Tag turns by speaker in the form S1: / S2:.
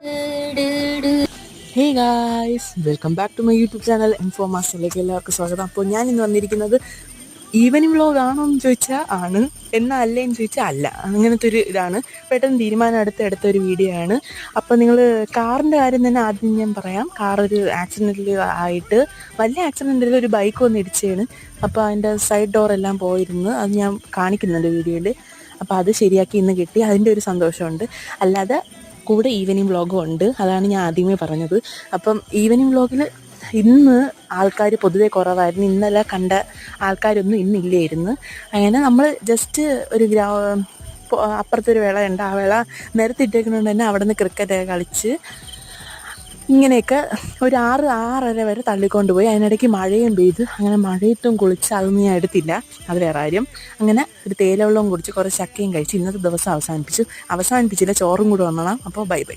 S1: Hey guys, welcome back to my YouTube channel ഇൻഫോമാസ്റ്ററിലേക്ക് എല്ലാവർക്കും സ്വാഗതം. അപ്പോൾ ഞാൻ ഇന്ന് വന്നിരിക്കുന്നത് ഈവനിങ് വ്ലോഗ് ആണോ എന്ന് ചോദിച്ചാൽ ആണ്, എന്നാൽ അല്ലേന്ന് ചോദിച്ചാൽ അല്ല. അങ്ങനത്തെ ഒരു ഇതാണ്. പെട്ടെന്ന് തീരുമാനം എടുത്തൊരു വീഡിയോ ആണ്. അപ്പോൾ നിങ്ങൾ കാറിൻ്റെ കാര്യം തന്നെ ആദ്യം ഞാൻ പറയാം. കാർ ഒരു ആക്സിഡൻറ്റിൽ ആയിട്ട്, വലിയ ആക്സിഡൻറ്റിൽ ഒരു ബൈക്ക് വന്ന് ഇടിച്ചാണ്. അപ്പോൾ അതിൻ്റെ സൈഡ് ഡോർ എല്ലാം പോയിരുന്നു. അത് ഞാൻ കാണിക്കുന്നുണ്ട് വീഡിയോയിൽ. അപ്പോൾ അത് ശരിയാക്കി ഇന്ന് കിട്ടി, അതിൻ്റെ ഒരു സന്തോഷമുണ്ട്. അല്ലാതെ കൂടെ ഈവനിങ് വ്ളോഗും ഉണ്ട്. അതാണ് ഞാൻ ആദ്യമേ പറഞ്ഞത്. അപ്പം ഈവനിങ് വ്ളോഗിൽ ഇന്ന് ആൾക്കാർ പൊതുവെ കുറവായിരുന്നു. ഇന്നലെ കണ്ട ആൾക്കാരൊന്നും ഇന്നില്ലായിരുന്നു. അങ്ങനെ നമ്മൾ ജസ്റ്റ് ഒരു അപ്പുറത്തൊരു വേളയുണ്ട്. ആ വേള നിരത്തിട്ടേക്കുന്നതുകൊണ്ട് തന്നെ അവിടെ നിന്ന് ക്രിക്കറ്റൊക്കെ കളിച്ച് ഇങ്ങനെയൊക്കെ ഒരു 6-6:30 വരെ തള്ളിക്കൊണ്ടുപോയി. അതിനിടയ്ക്ക് മഴയും പെയ്ത്. അങ്ങനെ മഴയത്തും കുളിച്ച് അതൊന്നും ഞാൻ എടുത്തില്ല, അത് വേറെ കാര്യം. അങ്ങനെ ഒരു തേയിലവെള്ളവും കുടിച്ച് കുറച്ച് ചക്കയും കഴിച്ച് ഇന്നത്തെ ദിവസം അവസാനിപ്പിച്ചില്ല. ചോറും കൂടെ വന്നതാണ്. അപ്പോൾ ബൈ ബൈ.